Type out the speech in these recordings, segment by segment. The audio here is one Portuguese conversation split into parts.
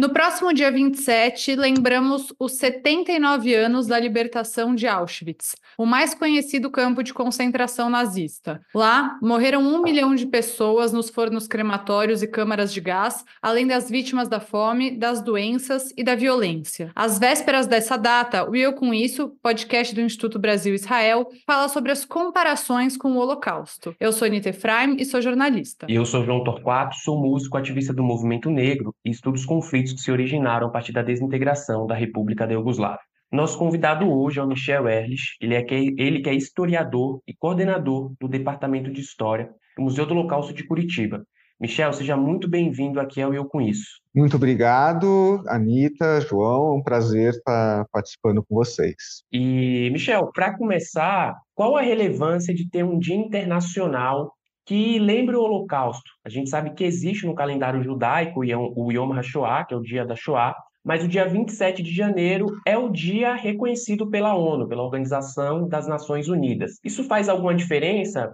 No próximo dia 27, lembramos os 79 anos da libertação de Auschwitz, o mais conhecido campo de concentração nazista. Lá, morreram 1 milhão de pessoas nos fornos crematórios e câmaras de gás, além das vítimas da fome, das doenças e da violência. Às vésperas dessa data, o Eu Com Isso, podcast do Instituto Brasil-Israel, fala sobre as comparações com o Holocausto. Eu sou Anita Efraim e sou jornalista. E eu sou João Torquato, sou músico, ativista do movimento negro e estudo os conflitos que se originaram a partir da desintegração da República da Iugoslávia. Nosso convidado hoje é o Michel Ehrlich, ele que é historiador e coordenador do Departamento de História do Museu do Holocausto de Curitiba. Michel, seja muito bem-vindo aqui ao Eu Com Isso. Muito obrigado, Anita, João, é um prazer estar participando com vocês. E, Michel, para começar, qual a relevância de ter um dia internacional que lembre o Holocausto? A gente sabe que existe no calendário judaico o Yom HaShoah, que é o dia da Shoah, mas o dia 27 de janeiro é o dia reconhecido pela ONU, pela Organização das Nações Unidas. Isso faz alguma diferença?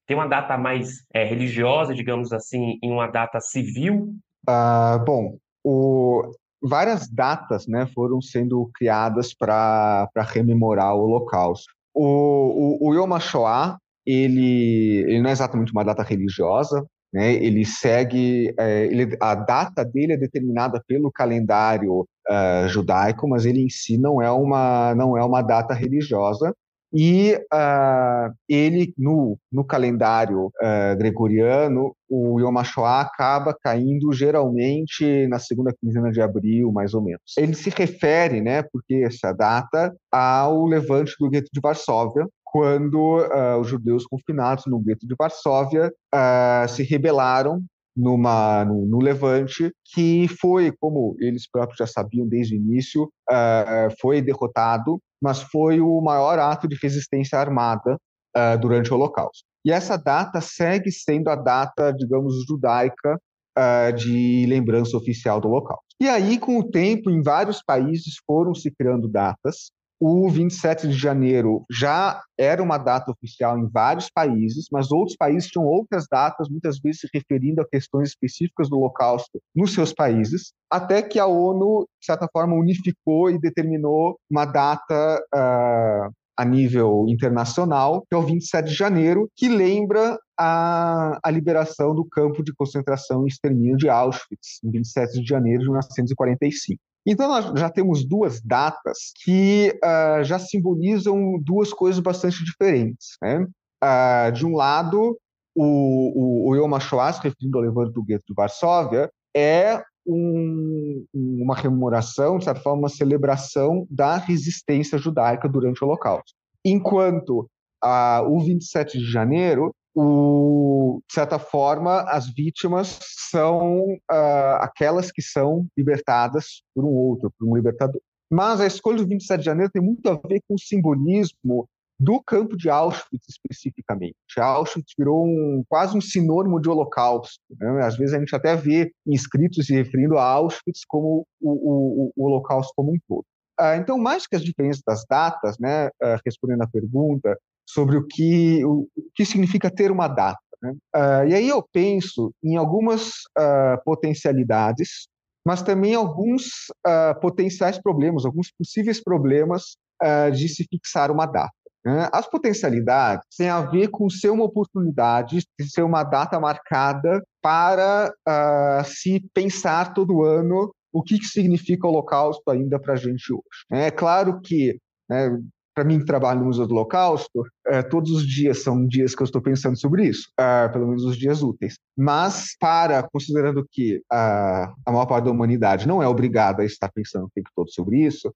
Ter uma data mais religiosa, digamos assim, em uma data civil? Bom, várias datas, né, foram sendo criadas para rememorar o Holocausto. O Yom HaShoah, ele não é exatamente uma data religiosa, né? Ele segue, a data dele é determinada pelo calendário judaico, mas ele em si não é uma data religiosa. E ele, no calendário gregoriano, o Yom HaShoah acaba caindo geralmente na segunda quinzena de abril, mais ou menos. Ele se refere, né, porque essa data, ao levante do gueto de Varsóvia, quando os judeus confinados no gueto de Varsóvia se rebelaram no Levante, que foi, como eles próprios já sabiam desde o início, foi derrotado, mas foi o maior ato de resistência armada durante o Holocausto. E essa data segue sendo a data, digamos, judaica de lembrança oficial do Holocausto. E aí, com o tempo, em vários países foram se criando datas. O 27 de janeiro já era uma data oficial em vários países, mas outros países tinham outras datas, muitas vezes se referindo a questões específicas do Holocausto nos seus países, até que a ONU, de certa forma, unificou e determinou uma data a nível internacional, que é o 27 de janeiro, que lembra a liberação do campo de concentração e extermínio de Auschwitz, em 27 de janeiro de 1945. Então, nós já temos duas datas que já simbolizam duas coisas bastante diferentes, né? De um lado, o Yom HaShoah, se referindo ao levante do gueto de Varsóvia, é uma comemoração, de certa forma, uma celebração da resistência judaica durante o Holocausto. Enquanto o 27 de janeiro, de certa forma, as vítimas são aquelas que são libertadas por um outro, por um libertador. Mas a escolha do 27 de janeiro tem muito a ver com o simbolismo do campo de Auschwitz especificamente. Auschwitz virou quase um sinônimo de Holocausto, né? Às vezes a gente até vê inscritos se referindo a Auschwitz como o Holocausto como um todo. Então, mais que as diferenças das datas, né, respondendo à pergunta sobre o que significa ter uma data, né? E aí eu penso em algumas potencialidades, mas também alguns potenciais problemas, alguns possíveis problemas de se fixar uma data. As potencialidades têm a ver com ser uma oportunidade de ser uma data marcada para se pensar todo ano o que significa o Holocausto ainda para a gente hoje. É claro que, para mim que trabalho no Museu do Holocausto, todos os dias são dias que eu estou pensando sobre isso, pelo menos os dias úteis. Mas, considerando que a maior parte da humanidade não é obrigada a estar pensando o tempo todo sobre isso,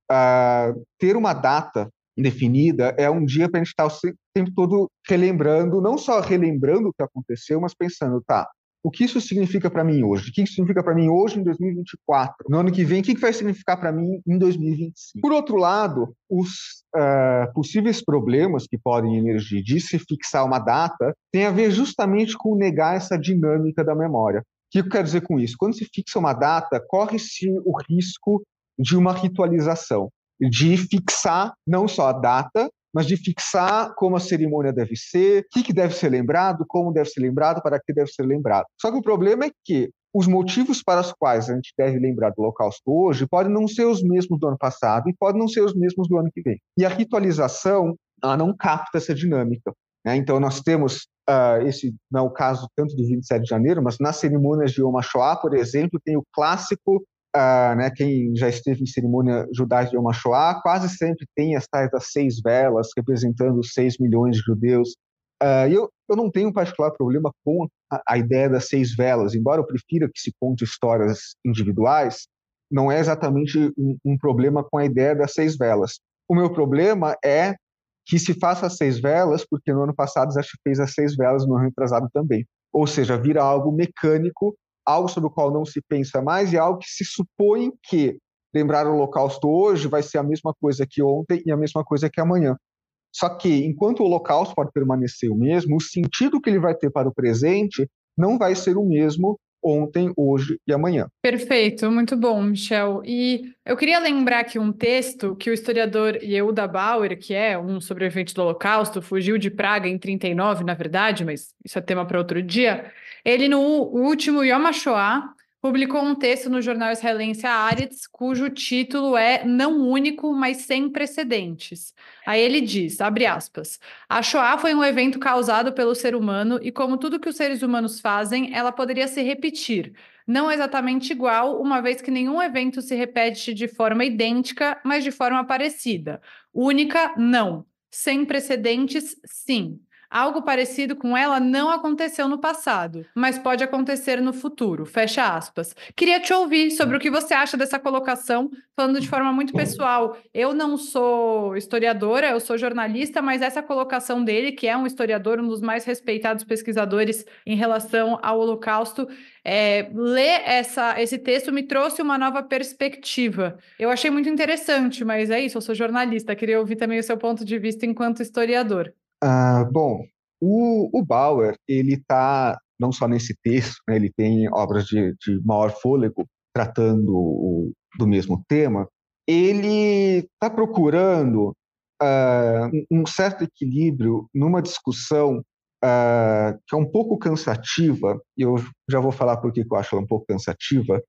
ter uma data definida é um dia para a gente estar o tempo todo relembrando, não só relembrando o que aconteceu, mas pensando, tá, o que isso significa para mim hoje? O que isso significa para mim hoje em 2024? No ano que vem, o que vai significar para mim em 2025? Por outro lado, os possíveis problemas que podem emergir de se fixar uma data têm a ver justamente com negar essa dinâmica da memória. O que eu quero dizer com isso? Quando se fixa uma data, corre-se o risco de uma ritualização, de fixar não só a data, mas de fixar como a cerimônia deve ser, o que deve ser lembrado, como deve ser lembrado, para que deve ser lembrado. Só que o problema é que os motivos para os quais a gente deve lembrar do Holocausto hoje podem não ser os mesmos do ano passado e podem não ser os mesmos do ano que vem. E a ritualização não capta essa dinâmica, né? Então, nós temos, esse não é o caso tanto de 27 de janeiro, mas nas cerimônias de Yom HaShoah, por exemplo, tem o clássico, né, quem já esteve em cerimônia judaica de Yom HaShoah, quase sempre tem as tais das 6 velas, representando os 6 milhões de judeus. Eu não tenho um particular problema com a ideia das 6 velas, embora eu prefira que se conte histórias individuais, não é exatamente um problema com a ideia das 6 velas. O meu problema é que se faça as 6 velas, porque no ano passado já se fez as 6 velas, no ano retrasado também. Ou seja, vira algo mecânico, algo sobre o qual não se pensa mais e algo que se supõe que lembrar o Holocausto hoje vai ser a mesma coisa que ontem e a mesma coisa que amanhã. Só que, enquanto o Holocausto pode permanecer o mesmo, o sentido que ele vai ter para o presente não vai ser o mesmo ontem, hoje e amanhã. Perfeito, muito bom, Michel. E eu queria lembrar aqui um texto que o historiador Yehuda Bauer, que é um sobrevivente do Holocausto, fugiu de Praga em 39, na verdade, mas isso é tema para outro dia. Ele, no último Yom HaShoah, publicou um texto no jornal israelense Haaretz, cujo título é Não Único, mas Sem Precedentes. Aí ele diz, abre aspas, a Shoah foi um evento causado pelo ser humano e, como tudo que os seres humanos fazem, ela poderia se repetir. Não exatamente igual, uma vez que nenhum evento se repete de forma idêntica, mas de forma parecida. Única, não. Sem precedentes, sim. Algo parecido com ela não aconteceu no passado, mas pode acontecer no futuro. Fecha aspas. Queria te ouvir sobre o que você acha dessa colocação, falando de forma muito pessoal. Eu não sou historiadora, eu sou jornalista, mas essa colocação dele, que é um historiador, um dos mais respeitados pesquisadores em relação ao Holocausto, ler esse texto me trouxe uma nova perspectiva. Eu achei muito interessante, mas é isso, eu sou jornalista, queria ouvir também o seu ponto de vista enquanto historiador. Bom, o Bauer, ele está, não só nesse texto, né, ele tem obras de maior fôlego tratando do mesmo tema, ele está procurando um certo equilíbrio numa discussão que é um pouco cansativa, e eu já vou falar por que eu acho ela um pouco cansativa,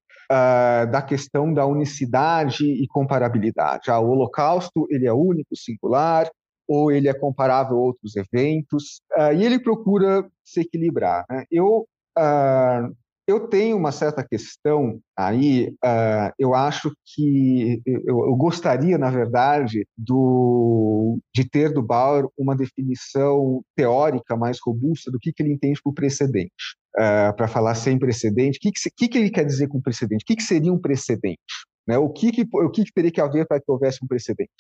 da questão da unicidade e comparabilidade. O Holocausto, ele é único, singular, ou ele é comparável a outros eventos, e ele procura se equilibrar, né? Eu tenho uma certa questão aí, eu acho que eu gostaria, na verdade, de ter do Bauer uma definição teórica mais robusta do que ele entende por precedente. Para falar sem precedente, o que ele quer dizer com precedente? O que seria um precedente? Né? O que teria que haver para que houvesse um precedente?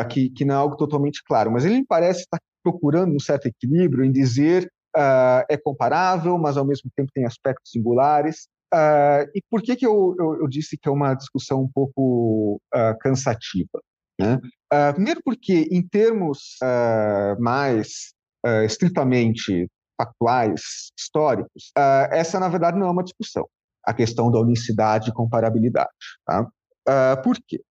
Que não é algo totalmente claro, mas ele me parece estar procurando um certo equilíbrio em dizer é comparável, mas ao mesmo tempo tem aspectos singulares. E por que eu disse que é uma discussão um pouco cansativa? Né? Primeiro porque, em termos mais estritamente factuais, históricos, essa, na verdade, não é uma discussão, a questão da unicidade e comparabilidade. Tá? Por quê?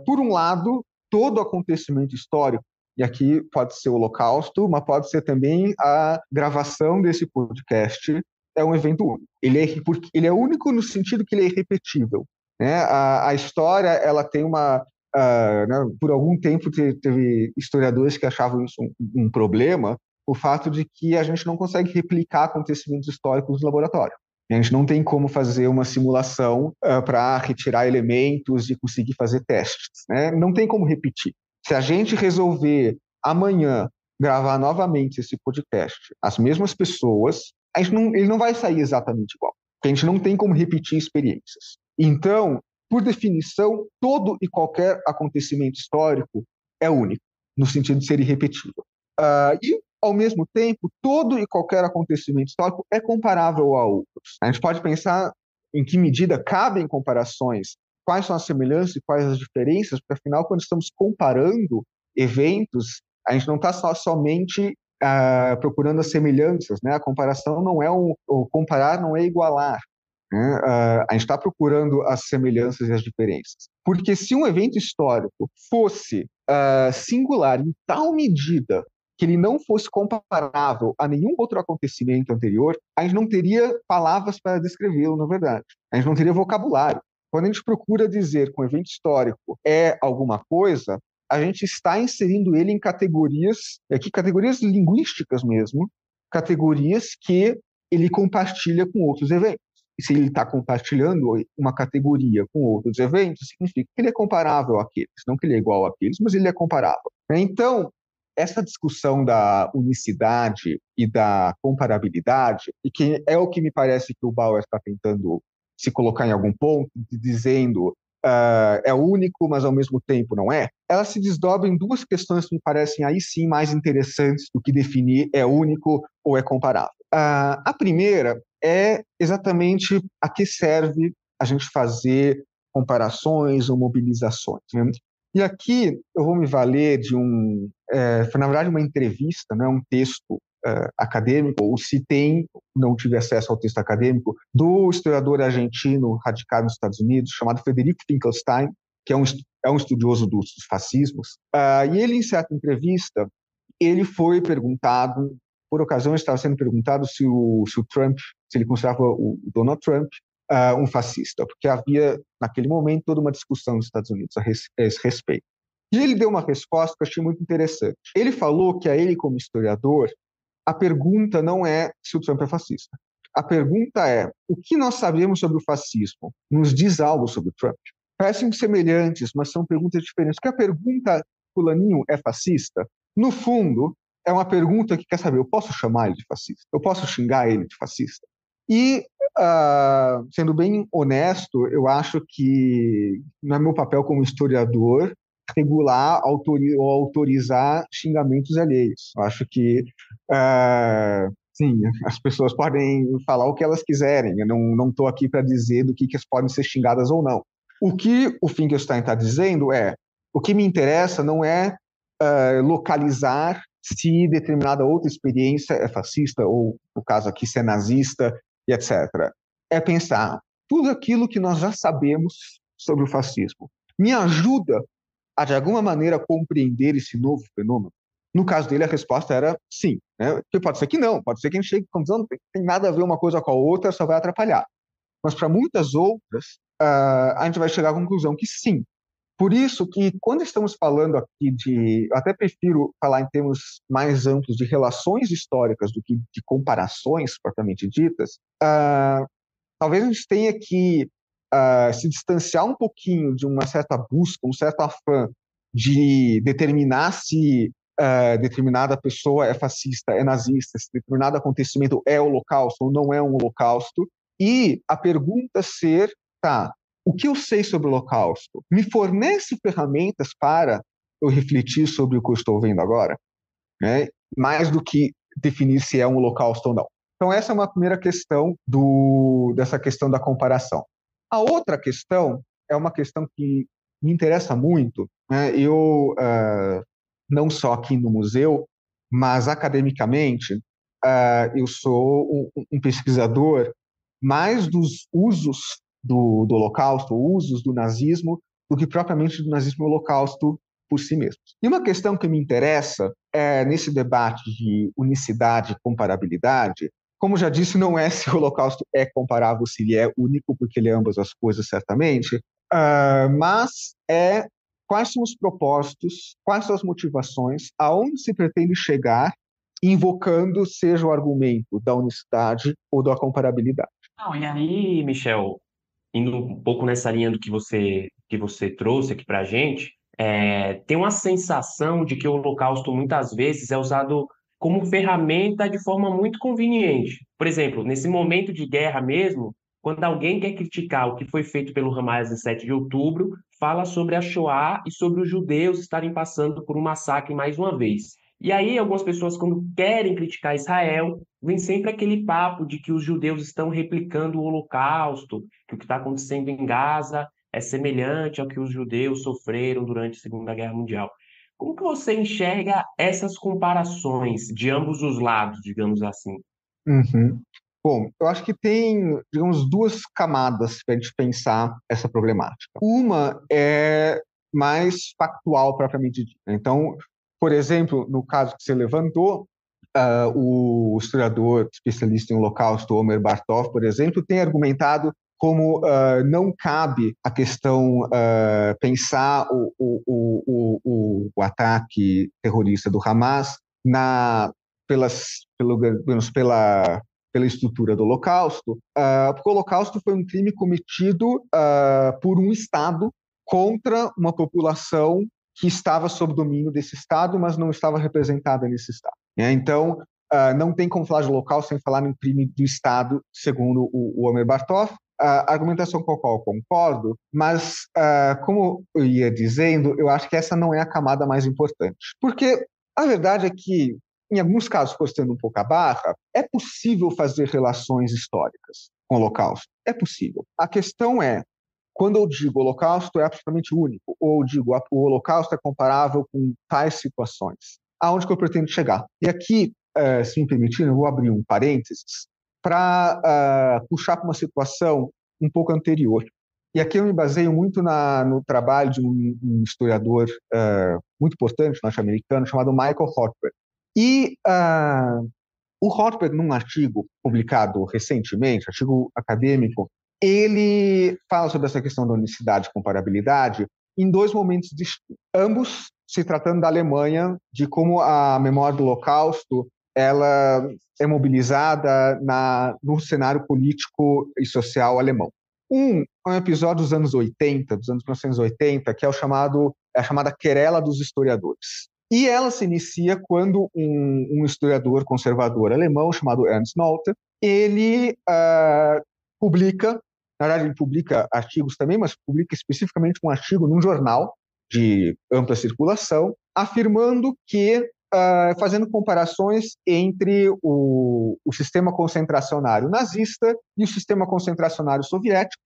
Por um lado, todo acontecimento histórico, e aqui pode ser o Holocausto, mas pode ser também a gravação desse podcast, é um evento único. Ele é único no sentido que ele é irrepetível. Né? A história, ela tem uma... né, por algum tempo teve historiadores que achavam isso um problema, o fato de que a gente não consegue replicar acontecimentos históricos no laboratório. A gente não tem como fazer uma simulação para retirar elementos e conseguir fazer testes. Né? Não tem como repetir. Se a gente resolver amanhã gravar novamente esse podcast, as mesmas pessoas, ele não vai sair exatamente igual. Porque a gente não tem como repetir experiências. Então, por definição, todo e qualquer acontecimento histórico é único, no sentido de ser irrepetível. E, ao mesmo tempo, todo e qualquer acontecimento histórico é comparável a outros. A gente pode pensar em que medida cabem comparações, quais são as semelhanças e quais as diferenças, porque, afinal, quando estamos comparando eventos, a gente não está somente procurando as semelhanças, né? A comparação não é o comparar não é igualar. Né? A gente está procurando as semelhanças e as diferenças. Porque se um evento histórico fosse singular em tal medida que ele não fosse comparável a nenhum outro acontecimento anterior, a gente não teria palavras para descrevê-lo, na verdade. A gente não teria vocabulário. Quando a gente procura dizer que um evento histórico é alguma coisa, a gente está inserindo ele em categorias, aqui categorias linguísticas mesmo, categorias que ele compartilha com outros eventos. E se ele está compartilhando uma categoria com outros eventos, significa que ele é comparável àqueles. Não que ele é igual àqueles, mas ele é comparável. Então, essa discussão da unicidade e da comparabilidade, e que é o que me parece que o Bauer está tentando se colocar em algum ponto, dizendo é único, mas ao mesmo tempo não é, ela se desdobra em duas questões que me parecem aí sim mais interessantes do que definir é único ou é comparável. A primeira é exatamente a que serve a gente fazer comparações ou mobilizações, né? E aqui eu vou me valer de foi na verdade uma entrevista, né, um texto acadêmico, ou se não tive acesso ao texto acadêmico, do historiador argentino radicado nos Estados Unidos, chamado Federico Finkelstein, que é um estudioso dos fascismos. E ele, em certa entrevista, ele foi perguntado, por ocasião estava sendo perguntado se o Trump, se ele considerava o Donald Trump um fascista, porque havia, naquele momento, toda uma discussão nos Estados Unidos a esse respeito. E ele deu uma resposta que eu achei muito interessante. Ele falou que a ele, como historiador, a pergunta não é se o Trump é fascista. A pergunta é, o que nós sabemos sobre o fascismo? Nos diz algo sobre o Trump? Parecem semelhantes, mas são perguntas diferentes. Porque a pergunta, fulaninho é fascista? No fundo, é uma pergunta que quer saber, eu posso chamar ele de fascista? Eu posso xingar ele de fascista? E, sendo bem honesto, eu acho que não é meu papel como historiador regular ou autorizar xingamentos alheios. Eu acho que, sim, as pessoas podem falar o que elas quiserem. Eu não estou aqui para dizer do que elas podem ser xingadas ou não. O que o Finkelstein está dizendo o que me interessa não é localizar se determinada outra experiência é fascista, ou, no caso aqui, se é nazista, e etc. É pensar tudo aquilo que nós já sabemos sobre o fascismo. Me ajuda a, de alguma maneira, compreender esse novo fenômeno? No caso dele, a resposta era sim. Né? Porque pode ser que não, pode ser que a gente chegue à conclusão, não tem nada a ver uma coisa com a outra, só vai atrapalhar. Mas para muitas outras, a gente vai chegar à conclusão que sim. Por isso que, quando estamos falando aqui eu até prefiro falar em termos mais amplos de relações históricas do que de comparações propriamente ditas, talvez a gente tenha que se distanciar um pouquinho de uma certa busca, um certo afã de determinar se determinada pessoa é fascista, é nazista, se determinado acontecimento é holocausto ou não é um holocausto, e a pergunta ser, o que eu sei sobre o Holocausto me fornece ferramentas para eu refletir sobre o que eu estou vendo agora, né? Mais do que definir se é um Holocausto ou não. Então, essa é uma primeira questão dessa questão da comparação. A outra questão é uma questão que me interessa muito, né? Eu, não só aqui no museu, mas academicamente, eu sou um pesquisador mais dos usos do Holocausto, usos do nazismo, do que propriamente do nazismo e Holocausto por si mesmos. E uma questão que me interessa nesse debate de unicidade e comparabilidade, como já disse, não é se o Holocausto é comparável, se ele é único, porque ele é ambas as coisas, certamente, mas quais são os propósitos, quais são as motivações, aonde se pretende chegar, invocando seja o argumento da unicidade ou da comparabilidade. Não, e aí, Michel, indo um pouco nessa linha do que você trouxe aqui para a gente, tem uma sensação de que o Holocausto muitas vezes é usado como ferramenta de forma muito conveniente. Por exemplo, nesse momento de guerra mesmo, quando alguém quer criticar o que foi feito pelo Hamas em 7 de outubro, fala sobre a Shoah e sobre os judeus estarem passando por um massacre mais uma vez. E aí, algumas pessoas, quando querem criticar Israel, vem sempre aquele papo de que os judeus estão replicando o Holocausto, que o que está acontecendo em Gaza é semelhante ao que os judeus sofreram durante a Segunda Guerra Mundial. Como que você enxerga essas comparações de ambos os lados, digamos assim? Uhum. Bom, eu acho que tem, digamos, duas camadas para a gente pensar essa problemática. Uma é mais factual propriamente dita. Então, Por exemplo, no caso que você levantou, o historiador especialista em Holocausto, Omer Bartov, por exemplo, tem argumentado como não cabe a questão pensar o ataque terrorista do Hamas pela estrutura do Holocausto, porque o Holocausto foi um crime cometido por um Estado contra uma população que estava sob domínio desse Estado, mas não estava representada nesse Estado. Então, não tem como falar de Holocausto sem falar em crime do Estado, segundo o Omer Bartov. A argumentação com a qual eu concordo, mas, como eu ia dizendo, eu acho que essa não é a camada mais importante. Porque a verdade é que, em alguns casos, forçando um pouco a barra, é possível fazer relações históricas com o Holocausto. É possível. A questão é, quando eu digo Holocausto é absolutamente único, ou eu digo o Holocausto é comparável com tais situações, aonde que eu pretendo chegar? E aqui, se me permitirem, eu vou abrir um parênteses para puxar para uma situação um pouco anterior. E aqui eu me baseio muito no trabalho de um historiador muito importante norte-americano chamado Michael Rothberg. E o Rothberg, num artigo publicado recentemente, artigo acadêmico, ele fala sobre essa questão da unicidade e comparabilidade em dois momentos distintos, ambos se tratando da Alemanha, de como a memória do Holocausto ela é mobilizada no cenário político e social alemão. É um episódio dos anos 80, dos anos 1980, que é a chamada Querela dos Historiadores. E ela se inicia quando um historiador conservador alemão chamado Ernst Nolte, ele publica, na verdade ele publica artigos também, mas publica especificamente um artigo num jornal de ampla circulação, afirmando que, fazendo comparações entre o sistema concentracionário nazista e o sistema concentracionário soviético,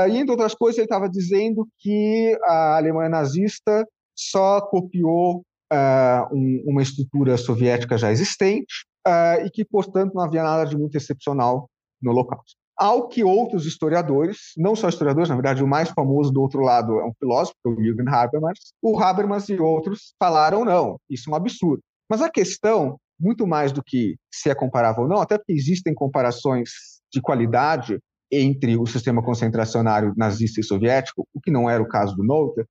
e entre outras coisas ele estava dizendo que a Alemanha nazista só copiou uma estrutura soviética já existente e que, portanto, não havia nada de muito excepcional no Holocausto. Ao que outros historiadores, não só historiadores, na verdade, o mais famoso do outro lado é um filósofo, o Jürgen Habermas, o Habermas e outros falaram, não, isso é um absurdo. Mas a questão, muito mais do que se é comparável ou não, até porque existem comparações de qualidade entre o sistema concentracionário nazista e soviético, o que não era o caso do Nolte,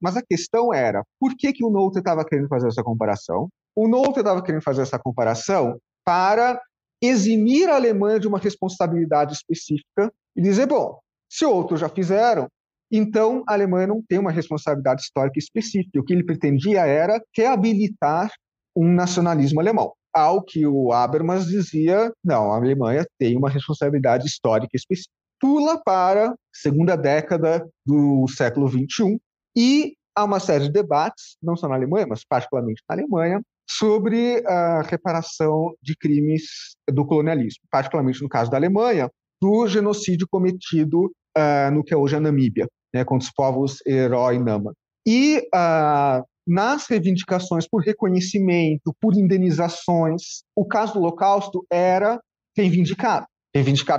mas a questão era, por que o Nolte estava querendo fazer essa comparação? O Nolte estava querendo fazer essa comparação para eximir a Alemanha de uma responsabilidade específica e dizer, bom, se outros já fizeram, então a Alemanha não tem uma responsabilidade histórica específica. O que ele pretendia era reabilitar um nacionalismo alemão. Ao que o Habermas dizia, não, a Alemanha tem uma responsabilidade histórica específica. Pula para a segunda década do século XXI e há uma série de debates, não só na Alemanha, mas particularmente na Alemanha, sobre a reparação de crimes do colonialismo, particularmente no caso da Alemanha, do genocídio cometido no que é hoje a Namíbia, né, contra os povos Herero e Nama. E nas reivindicações por reconhecimento, por indenizações, o caso do Holocausto era reivindicado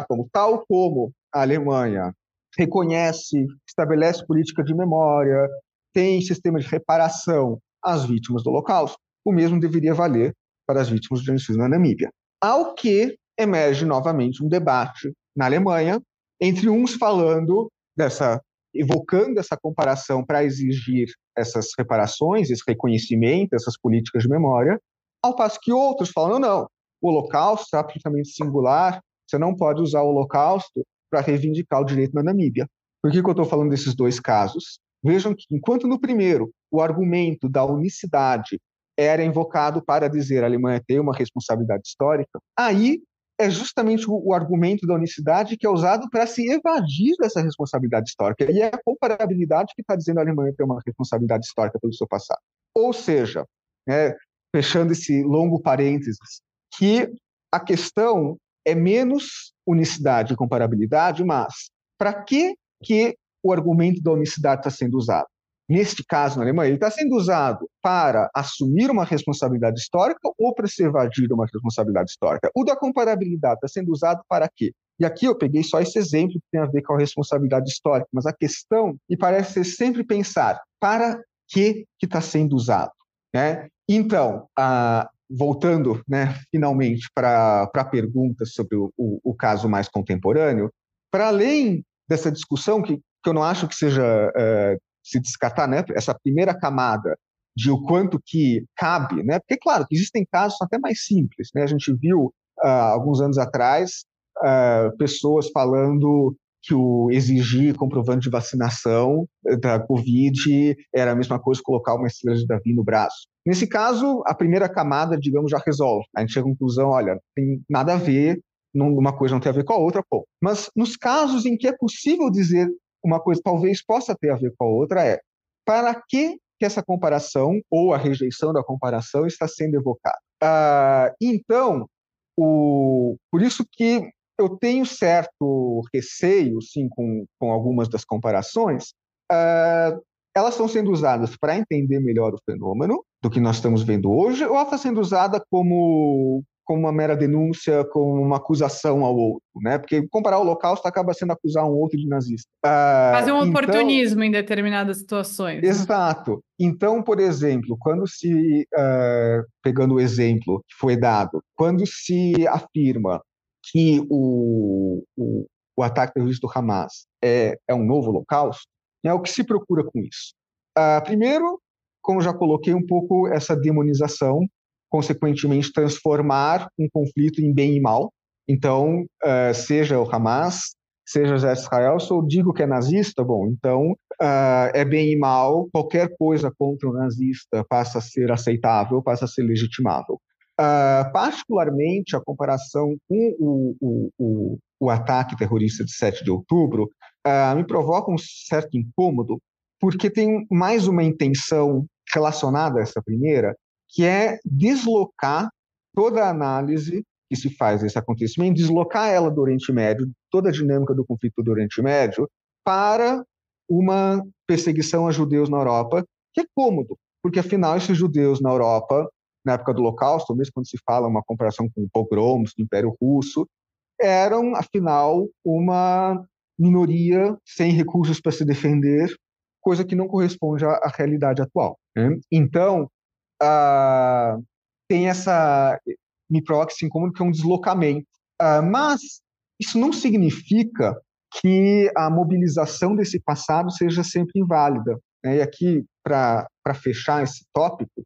como tal como a Alemanha reconhece, estabelece política de memória, tem sistema de reparação às vítimas do Holocausto, o mesmo deveria valer para as vítimas do genocídio na Namíbia. Ao que emerge novamente um debate na Alemanha, entre uns evocando essa comparação para exigir essas reparações, esse reconhecimento, essas políticas de memória, ao passo que outros falam, não, o Holocausto é absolutamente singular, você não pode usar o Holocausto para reivindicar o direito na Namíbia. Por que eu estou falando desses dois casos? Vejam que, enquanto no primeiro o argumento da unicidade era invocado para dizer que a Alemanha tem uma responsabilidade histórica, aí é justamente o argumento da unicidade que é usado para se evadir dessa responsabilidade histórica. E é a comparabilidade que está dizendo que a Alemanha tem uma responsabilidade histórica pelo seu passado. Ou seja, fechando esse longo parênteses, que a questão é menos unicidade e comparabilidade, mas para que o argumento da unicidade está sendo usado? Neste caso, na Alemanha, ele está sendo usado para assumir uma responsabilidade histórica ou para se evadir de uma responsabilidade histórica? O da comparabilidade está sendo usado para quê? E aqui eu peguei só esse exemplo que tem a ver com a responsabilidade histórica, mas a questão, e parece ser sempre pensar, para que está sendo usado? né? Então, voltando, né, finalmente para a pergunta sobre o caso mais contemporâneo, para além dessa discussão, que eu não acho que seja se descartar, né, essa primeira camada de o quanto que cabe, né, porque, claro, existem casos até mais simples, né, a gente viu alguns anos atrás pessoas falando que o exigir comprovante de vacinação da Covid era a mesma coisa que colocar uma estrela de Davi no braço. Nesse caso, a primeira camada, digamos, já resolve. A gente chega à conclusão, olha, não tem nada a ver, uma coisa não tem a ver com a outra, pô. Mas nos casos em que é possível dizer uma coisa talvez possa ter a ver com a outra, para que essa comparação ou a rejeição da comparação está sendo evocada? Então, por isso que eu tenho certo receio, sim, com algumas das comparações. Elas estão sendo usadas para entender melhor o fenômeno do que nós estamos vendo hoje, ou ela está sendo usada como uma mera denúncia, como uma acusação ao outro, né? Porque comparar o Holocausto acaba sendo acusar um outro de nazista. Fazer um Então, oportunismo em determinadas situações. exato. Então, por exemplo, pegando o exemplo que foi dado, quando se afirma que o ataque terrorista do Hamas é um novo holocausto, o que se procura com isso? Primeiro, como já coloquei um pouco, essa demonização, consequentemente transformar um conflito em bem e mal. Então, seja o Hamas, seja Israel, se eu digo que é nazista, bom, então é bem e mal, qualquer coisa contra o nazista passa a ser aceitável, passa a ser legitimável. Particularmente, a comparação com o ataque terrorista de 7 de outubro me provoca um certo incômodo, porque tem mais uma intenção relacionada a essa primeira, que é deslocar toda a análise que se faz desse acontecimento, deslocar ela do Oriente Médio, toda a dinâmica do conflito do Oriente Médio, para uma perseguição a judeus na Europa, que é cômodo, porque afinal esses judeus na Europa, na época do Holocausto, mesmo quando se fala uma comparação com pogroms do Império Russo, eram, afinal, uma minoria sem recursos para se defender, coisa que não corresponde à realidade atual, né? Então, tem essa me provoca esse incômodo que é um deslocamento. Mas isso não significa que a mobilização desse passado seja sempre inválida, né? E aqui, para fechar esse tópico,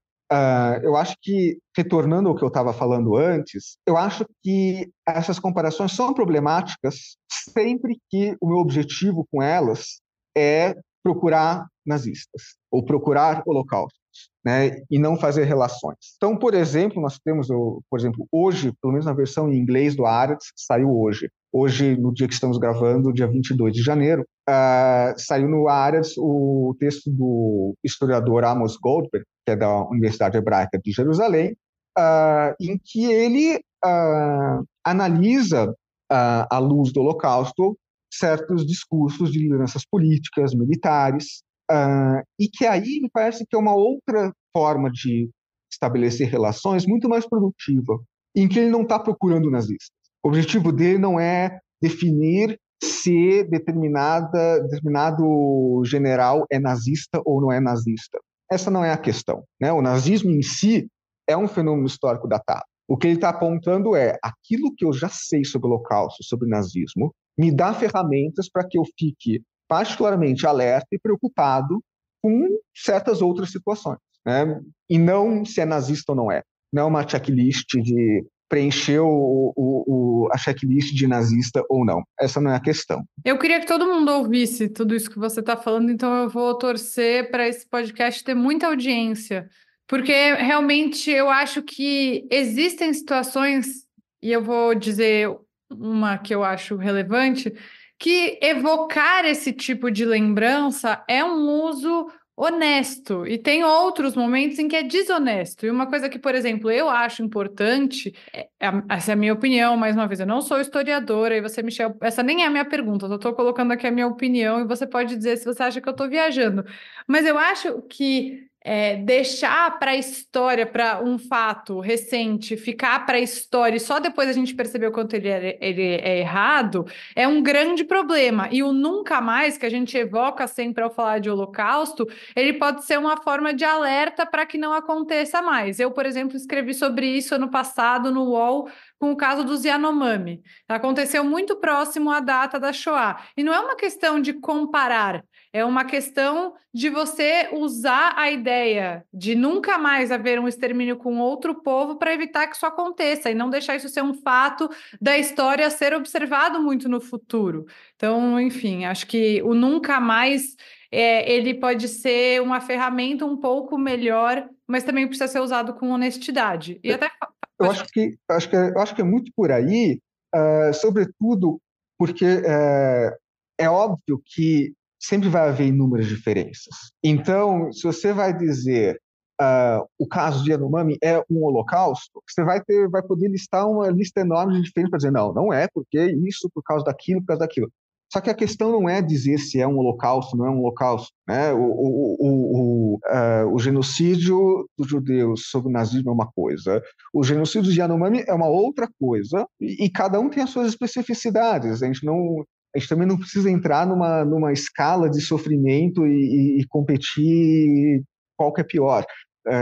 eu acho que, retornando ao que eu estava falando antes, eu acho que essas comparações são problemáticas sempre que o meu objetivo com elas é procurar nazistas ou procurar holocaustos, né, e não fazer relações. Então, por exemplo, nós temos, hoje, pelo menos na versão em inglês do Haaretz, saiu hoje. Hoje, no dia que estamos gravando, dia 22 de janeiro, saiu no Haaretz o texto do historiador Amos Goldberg, que é da Universidade Hebraica de Jerusalém, em que ele analisa, à luz do Holocausto, certos discursos de lideranças políticas, militares, e que aí me parece que é uma outra forma de estabelecer relações muito mais produtiva, em que ele não está procurando nazistas. O objetivo dele não é definir se determinado general é nazista ou não é nazista. Essa não é a questão, né? O nazismo em si é um fenômeno histórico datado. O que ele está apontando é aquilo que eu já sei sobre o Holocausto, sobre o nazismo, me dá ferramentas para que eu fique particularmente alerta e preocupado com certas outras situações, né? E não se é nazista ou não é. Não é uma checklist de preencher a checklist de nazista ou não. Essa não é a questão. Eu queria que todo mundo ouvisse tudo isso que você está falando, então eu vou torcer para esse podcast ter muita audiência, porque realmente eu acho que existem situações, e eu vou dizer uma que eu acho relevante, que evocar esse tipo de lembrança é um uso honesto, e tem outros momentos em que é desonesto. E uma coisa que, por exemplo, eu acho importante, essa é a minha opinião, mais uma vez, eu não sou historiadora, e você, Michel, essa nem é a minha pergunta, eu só estou colocando aqui a minha opinião, e você pode dizer se você acha que eu estou viajando. Mas eu acho que deixar para a história, para um fato recente, ficar para a história e só depois a gente perceber o quanto ele é errado, é um grande problema. E o nunca mais, que a gente evoca sempre ao falar de Holocausto, ele pode ser uma forma de alerta para que não aconteça mais. Eu, por exemplo, escrevi sobre isso ano passado no UOL, com o caso dos Yanomami. Aconteceu muito próximo à data da Shoah. E não é uma questão de comparar, é uma questão de você usar a ideia de nunca mais haver um extermínio com outro povo para evitar que isso aconteça e não deixar isso ser um fato da história a ser observado muito no futuro. Então, enfim, acho que o nunca mais ele pode ser uma ferramenta um pouco melhor, mas também precisa ser usado com honestidade. E até Eu acho que é muito por aí, sobretudo porque é óbvio que sempre vai haver inúmeras diferenças. Então, se você vai dizer o caso de Yanomami é um holocausto, você vai poder listar uma lista enorme de diferenças para dizer não é porque isso, por causa daquilo, por causa daquilo. Só que a questão não é dizer se é um holocausto, não é um holocausto, né? O genocídio dos judeus sob o nazismo é uma coisa, o genocídio de Yanomami é uma outra coisa, e cada um tem as suas especificidades. A gente também não precisa entrar numa escala de sofrimento e competir qual que é pior.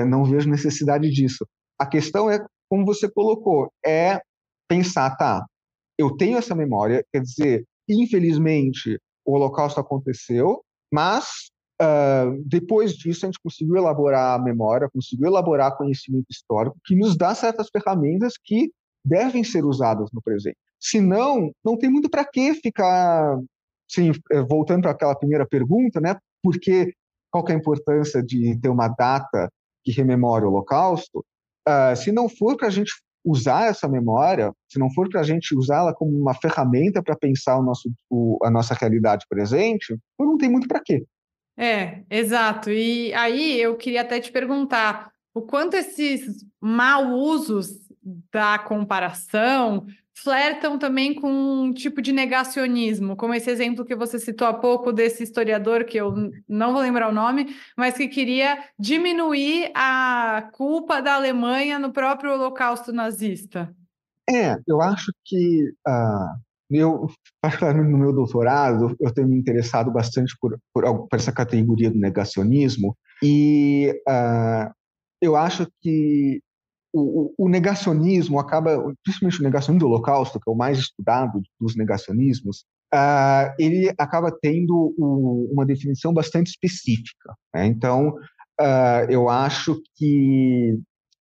Não vejo necessidade disso. A questão é, como você colocou, é pensar, tá, eu tenho essa memória, quer dizer, infelizmente, o Holocausto aconteceu, mas depois disso a gente conseguiu elaborar a memória, conseguiu elaborar conhecimento histórico que nos dá certas ferramentas que devem ser usadas no presente. Senão, não tem muito para que ficar, assim, voltando para aquela primeira pergunta, né? Porque qual que é a importância de ter uma data que rememore o Holocausto? Se não for para a gente usar essa memória, se não for para a gente usá-la como uma ferramenta para pensar a nossa realidade presente, não tem muito para quê. Exato. E aí eu queria até te perguntar o quanto esses mau usos da comparação flertam também com um tipo de negacionismo, como esse exemplo que você citou há pouco desse historiador, que eu não vou lembrar o nome, mas que queria diminuir a culpa da Alemanha no próprio Holocausto nazista. Eu acho que particularmente no meu doutorado, eu tenho me interessado bastante por essa categoria do negacionismo, e eu acho que o negacionismo acaba, principalmente o negacionismo do Holocausto, que é o mais estudado dos negacionismos, ele acaba tendo uma definição bastante específica, né? Então, eu acho que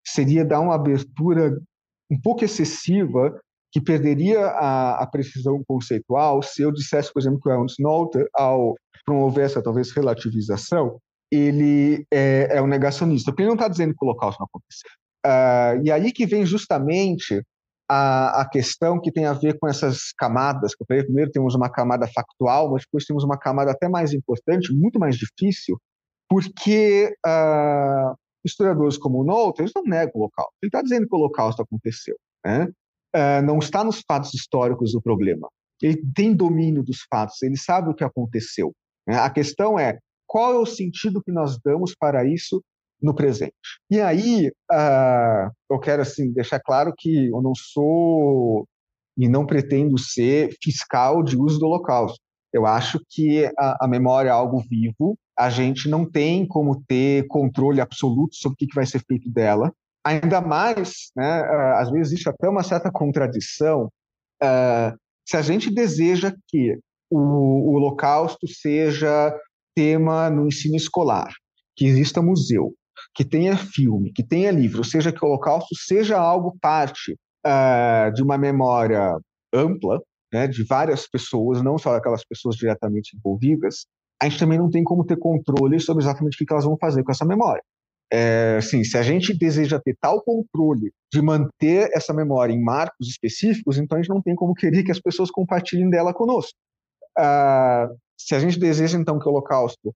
seria dar uma abertura um pouco excessiva, que perderia a precisão conceitual se eu dissesse, por exemplo, que o Ernst Noether, ao promover essa talvez relativização, ele é um negacionista, porque ele não está dizendo que o Holocausto não aconteceu. E aí que vem justamente a questão que tem a ver com essas camadas, que eu falei, primeiro temos uma camada factual, mas depois temos uma camada até mais importante, muito mais difícil, porque historiadores como o Noether, eles não negam o Holocausto. Ele está dizendo que o Holocausto aconteceu, né? Não está nos fatos históricos o problema. Ele tem domínio dos fatos, ele sabe o que aconteceu, né? A questão é qual é o sentido que nós damos para isso no presente. E aí, eu quero assim, deixar claro que eu não sou e não pretendo ser fiscal de uso do Holocausto. Eu acho que a memória é algo vivo, a gente não tem como ter controle absoluto sobre o que vai ser feito dela. Ainda mais, né, às vezes existe até uma certa contradição, se a gente deseja que o Holocausto seja tema no ensino escolar, que exista museu, que tenha filme, que tenha livro, ou seja, que o Holocausto seja algo parte de uma memória ampla, né, de várias pessoas, não só aquelas pessoas diretamente envolvidas, a gente também não tem como ter controle sobre exatamente o que elas vão fazer com essa memória. Assim, se a gente deseja ter tal controle de manter essa memória em marcos específicos, então a gente não tem como querer que as pessoas compartilhem dela conosco. Se a gente deseja, então, que o Holocausto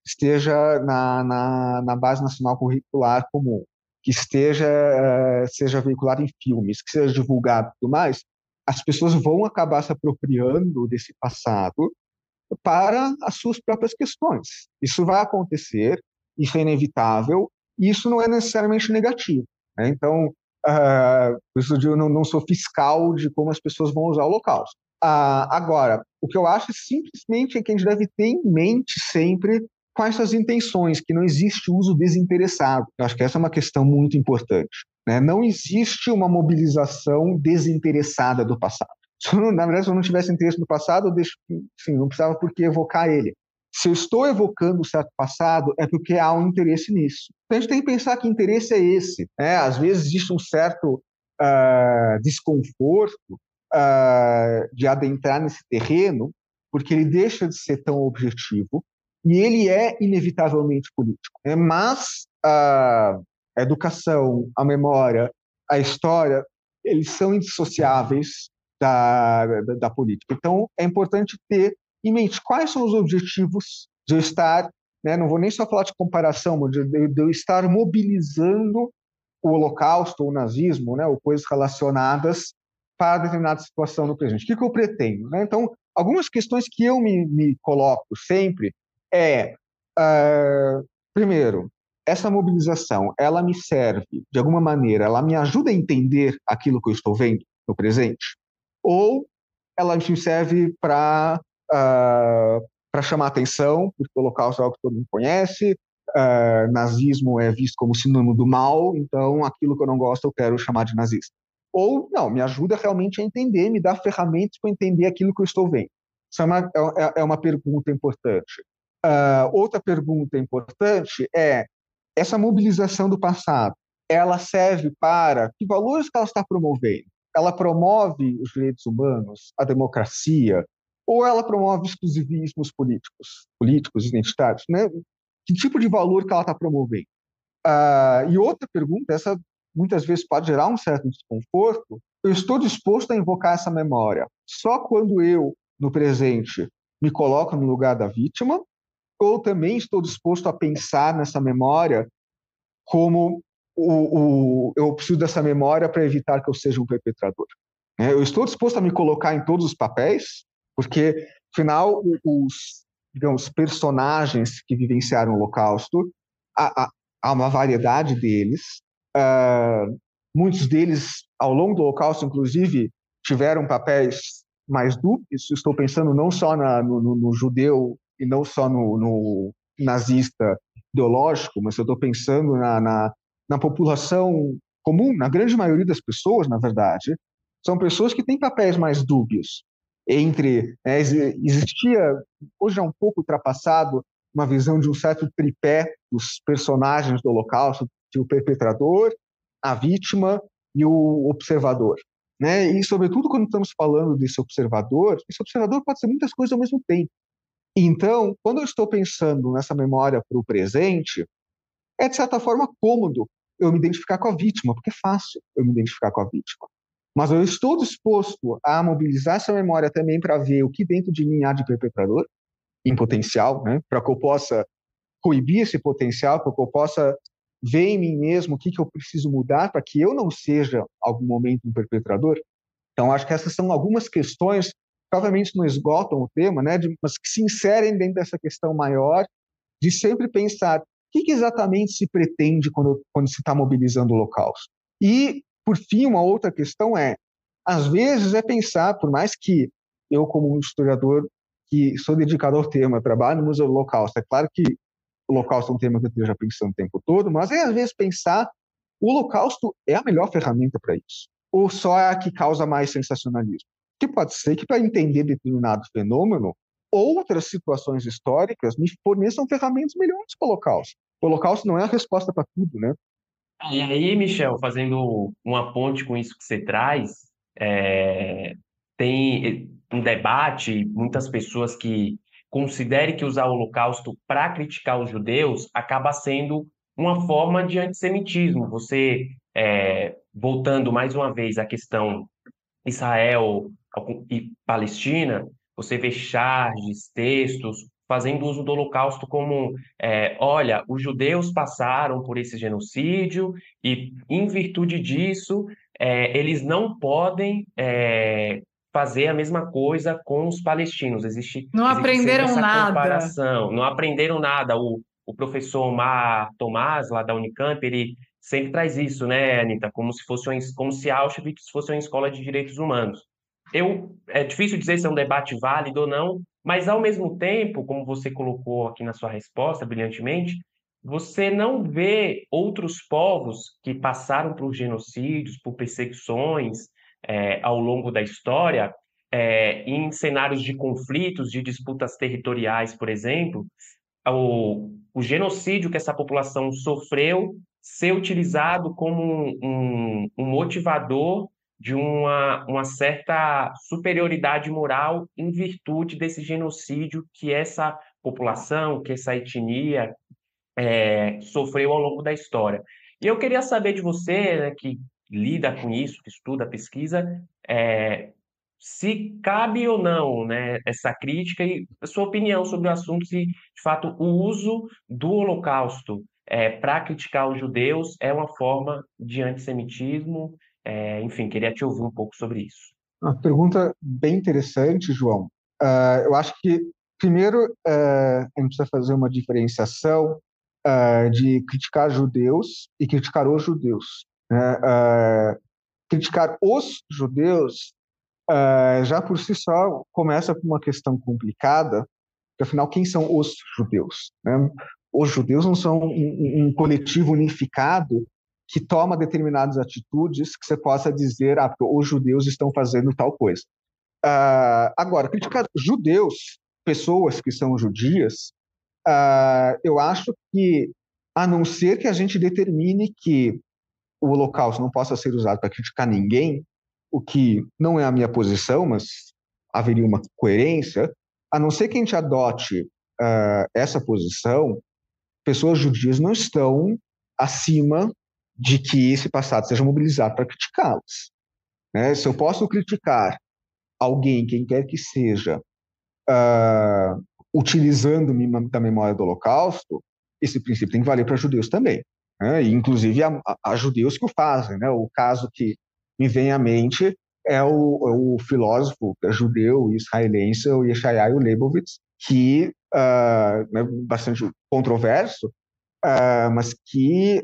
esteja na Base Nacional Curricular Comum, que seja veiculado em filmes, que seja divulgado e tudo mais, as pessoas vão acabar se apropriando desse passado para as suas próprias questões. Isso vai acontecer, isso é inevitável, e isso não é necessariamente negativo, né? Então, por isso eu não sou fiscal de como as pessoas vão usar o Holocausto. Agora, o que eu acho simplesmente é que a gente deve ter em mente sempre quais são as intenções, que não existe uso desinteressado. Eu acho que essa é uma questão muito importante, né? Não existe uma mobilização desinteressada do passado. Na verdade, se eu não tivesse interesse no passado, não precisava por que evocar ele. Se eu estou evocando um certo passado, é porque há um interesse nisso. Então, a gente tem que pensar que interesse é esse, né? Às vezes existe um certo desconforto de adentrar nesse terreno, porque ele deixa de ser tão objetivo e ele é inevitavelmente político, né? Mas a educação, a memória, a história, eles são indissociáveis da política. Então, é importante ter em mente quais são os objetivos de eu estar, né, não vou nem só falar de comparação, mas de eu estar mobilizando o Holocausto ou o nazismo, né, ou coisas relacionadas para determinada situação no presente. O que eu pretendo? Né? Então, algumas questões que eu me coloco sempre primeiro, essa mobilização, ela me serve, de alguma maneira, ela me ajuda a entender aquilo que eu estou vendo no presente? Ou ela me serve para chamar atenção, porque o Holocausto é algo que todo mundo conhece, nazismo é visto como sinônimo do mal, então aquilo que eu não gosto eu quero chamar de nazista. Ou não, me ajuda realmente a entender, me dá ferramentas para entender aquilo que eu estou vendo. Isso é uma pergunta importante. Outra pergunta importante é, essa mobilização do passado, ela serve para que valores que ela está promovendo? Ela promove os direitos humanos, a democracia, ou ela promove exclusivismos políticos, identitários, né? Que tipo de valor que ela está promovendo? E outra pergunta, essa muitas vezes pode gerar um certo desconforto, eu estou disposto a invocar essa memória só quando eu, no presente, me coloco no lugar da vítima, ou também estou disposto a pensar nessa memória como eu preciso dessa memória para evitar que eu seja um perpetrador. Eu estou disposto a me colocar em todos os papéis, porque, afinal, digamos, personagens que vivenciaram o Holocausto, há uma variedade deles. Muitos deles, ao longo do Holocausto, inclusive, tiveram papéis mais dúbios. Estou pensando não só no judeu e não só no nazista ideológico, mas eu estou pensando na população comum, na grande maioria das pessoas, na verdade, são pessoas que têm papéis mais dúbios. Existia, hoje é um pouco ultrapassado, uma visão de um certo tripé dos personagens do Holocausto, o perpetrador, a vítima e o observador. Né? E, sobretudo, quando estamos falando desse observador, esse observador pode ser muitas coisas ao mesmo tempo. Então, quando eu estou pensando nessa memória para o presente, é, de certa forma, cômodo eu me identificar com a vítima, porque é fácil eu me identificar com a vítima. Mas eu estou disposto a mobilizar essa memória também para ver o que dentro de mim há de perpetrador, em potencial, né? Para que eu possa coibir esse potencial, para que eu possa ver em mim mesmo o que eu preciso mudar para que eu não seja, algum momento, um perpetrador. Então, acho que essas são algumas questões que, obviamente, não esgotam o tema, né? Mas que se inserem dentro dessa questão maior de sempre pensar o que exatamente se pretende quando se está mobilizando o Holocausto. E, por fim, uma outra questão às vezes, pensar, por mais que eu, como um historiador que sou dedicado ao tema, trabalho no Museu do Holocausto, é claro que o Holocausto é um tema que eu esteja pensando o tempo todo, mas às vezes pensar o Holocausto é a melhor ferramenta para isso, ou só é a que causa mais sensacionalismo. Que pode ser que, para entender determinado fenômeno, outras situações históricas me forneçam ferramentas melhores para o Holocausto. O Holocausto não é a resposta para tudo, né? E aí, Michel, fazendo uma ponte com isso que você traz, tem um debate, muitas pessoas que considerem que usar o Holocausto para criticar os judeus acaba sendo uma forma de antissemitismo. Você, voltando mais uma vez à questão Israel e Palestina, você vê charges, textos, fazendo uso do Holocausto como, olha, os judeus passaram por esse genocídio e, em virtude disso, eles não podem fazer a mesma coisa com os palestinos. Não Existe sempre aprenderam essa nada. comparação. Não aprenderam nada. o professor Omar Tomás, lá da Unicamp, ele sempre traz isso, né, Anitta? Como se Auschwitz fosse uma escola de direitos humanos. É difícil dizer se é um debate válido ou não, mas ao mesmo tempo, como você colocou aqui na sua resposta brilhantemente, você não vê outros povos que passaram por genocídios, por perseguições, ao longo da história, em cenários de conflitos, de disputas territoriais, por exemplo, o genocídio que essa população sofreu ser utilizado como um motivador de uma certa superioridade moral em virtude desse genocídio que essa população, que essa etnia sofreu ao longo da história. E eu queria saber de você, né, que lida com isso, que estuda, pesquisa, é, se cabe ou não, né, essa crítica e a sua opinião sobre o assunto, se de fato o uso do Holocausto para criticar os judeus é uma forma de antissemitismo. Enfim, queria te ouvir um pouco sobre isso. Uma pergunta bem interessante, João. Eu acho que, primeiro, a gente precisa fazer uma diferenciação de criticar judeus e criticar os judeus, né? Criticar os judeus, já por si só, começa com uma questão complicada, porque, afinal, quem são os judeus, né? Os judeus não são um coletivo unificado que toma determinadas atitudes que você possa dizer, porque os judeus estão fazendo tal coisa. Agora, criticar judeus, pessoas que são judias, eu acho que, a não ser que a gente determine que o Holocausto não possa ser usado para criticar ninguém, o que não é a minha posição, mas haveria uma coerência, a não ser que a gente adote essa posição, pessoas judias não estão acima de que esse passado seja mobilizado para criticá-las, né? Se eu posso criticar alguém, quem quer que seja, utilizando-me da memória do Holocausto, esse princípio tem que valer para judeus também, né? E, inclusive, há judeus que o fazem, né? O caso que me vem à mente é o filósofo judeu israelense, o Yeshayahu Leibovitz, que é bastante controverso, mas que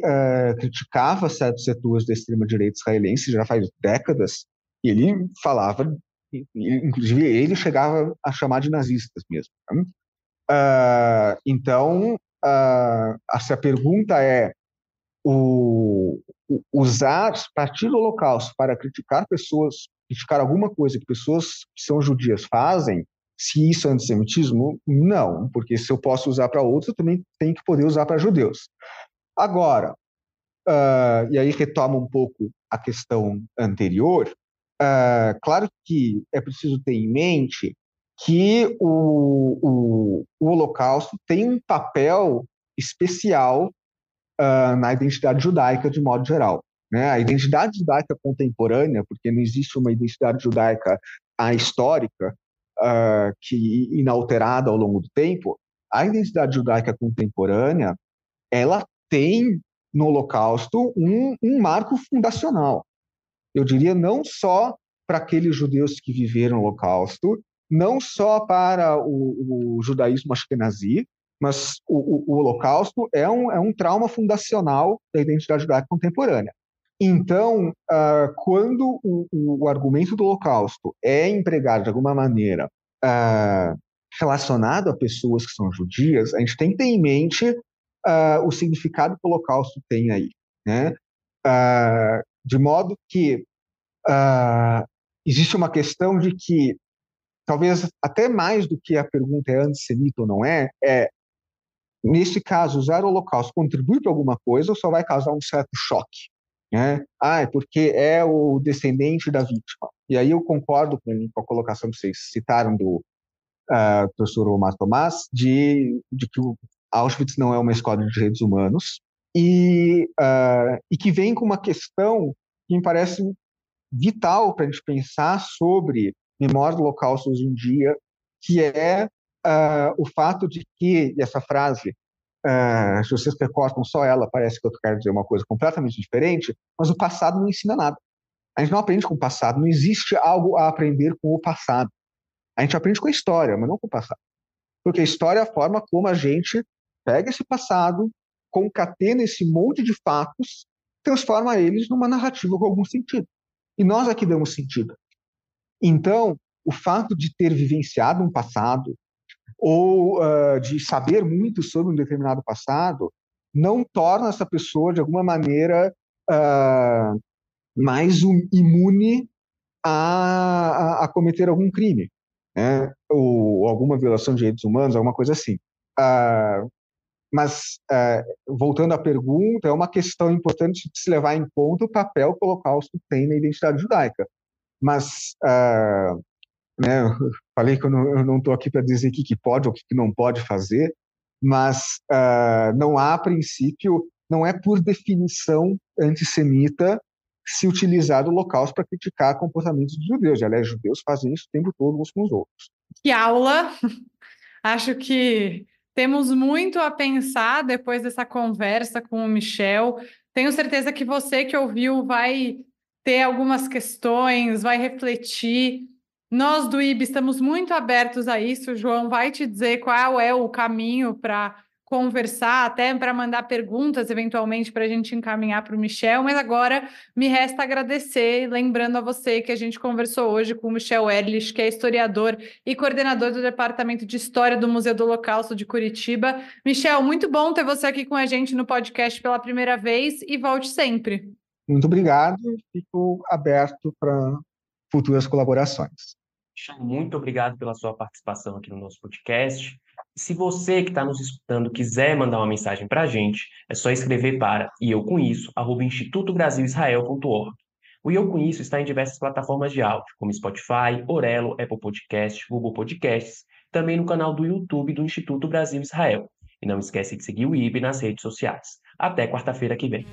criticava certos setores da extrema-direita israelense já faz décadas, e ele falava, inclusive ele chegava a chamar de nazistas mesmo, né? Então, se a pergunta é usar, partir do Holocausto para criticar pessoas, criticar alguma coisa que pessoas que são judias fazem, se isso é antissemitismo, não, porque se eu posso usar para outros, eu também tenho que poder usar para judeus. Agora, e aí retoma um pouco a questão anterior, claro que é preciso ter em mente que o Holocausto tem um papel especial na identidade judaica de modo geral, né? A identidade judaica contemporânea, porque não existe uma identidade judaica ahistórica que inalterada ao longo do tempo, a identidade judaica contemporânea, ela tem no Holocausto um marco fundacional. Eu diria não só para aqueles judeus que viveram o Holocausto, não só para o judaísmo ashkenazi, mas o Holocausto é um trauma fundacional da identidade judaica contemporânea. Então, quando o argumento do Holocausto é empregado de alguma maneira relacionado a pessoas que são judias, a gente tem que ter em mente o significado que o Holocausto tem aí, né? De modo que existe uma questão de que, talvez até mais do que a pergunta é antissemita ou não nesse caso, usar o Holocausto contribui para alguma coisa ou só vai causar um certo choque, né? É porque é o descendente da vítima. E aí eu concordo com a colocação que vocês citaram do professor Omar Tomás, de que o Auschwitz não é uma escola de direitos humanos, e que vem com uma questão que me parece vital para a gente pensar sobre memória do Holocausto hoje em dia, que é o fato de que, e essa frase, se vocês recortam só ela, parece que eu quero dizer uma coisa completamente diferente, mas o passado não ensina nada. A gente não aprende com o passado, não existe algo a aprender com o passado. A gente aprende com a história, mas não com o passado. Porque a história é a forma como a gente pega esse passado, concatena esse monte de fatos, transforma eles numa narrativa com algum sentido. E nós aqui damos sentido. Então, o fato de ter vivenciado um passado ou de saber muito sobre um determinado passado não torna essa pessoa, de alguma maneira, mais imune a cometer algum crime, né? Ou alguma violação de direitos humanos, alguma coisa assim. Mas, voltando à pergunta, é uma questão importante de se levar em conta o papel que o Holocausto tem na identidade judaica. Mas, né, eu falei que eu não estou aqui para dizer o que pode ou o que não pode fazer, mas não há, a princípio, não é por definição antissemita se utilizar do Holocausto para criticar comportamentos de judeus. Aliás, judeus fazem isso o tempo todo uns com os outros. Que aula! Acho que temos muito a pensar depois dessa conversa com o Michel. Tenho certeza que você que ouviu vai ter algumas questões, vai refletir. Nós do IB estamos muito abertos a isso. O João vai te dizer qual é o caminho para conversar, até para mandar perguntas, eventualmente, para a gente encaminhar para o Michel. Mas agora me resta agradecer, lembrando a você que a gente conversou hoje com o Michel Ehrlich, que é historiador e coordenador do Departamento de História do Museu do Holocausto de Curitiba. Michel, muito bom ter você aqui com a gente no podcast pela primeira vez e volte sempre. Muito obrigado, fico aberto para futuras colaborações. Muito obrigado pela sua participação aqui no nosso podcast. Se você que está nos escutando quiser mandar uma mensagem para a gente, é só escrever para @institutobrasilisrael.org. O E Eu Com Isso está em diversas plataformas de áudio, como Spotify, Orelo, Apple Podcasts, Google Podcasts, também no canal do YouTube do Instituto Brasil Israel. E não esquece de seguir o IB nas redes sociais. Até quarta-feira que vem.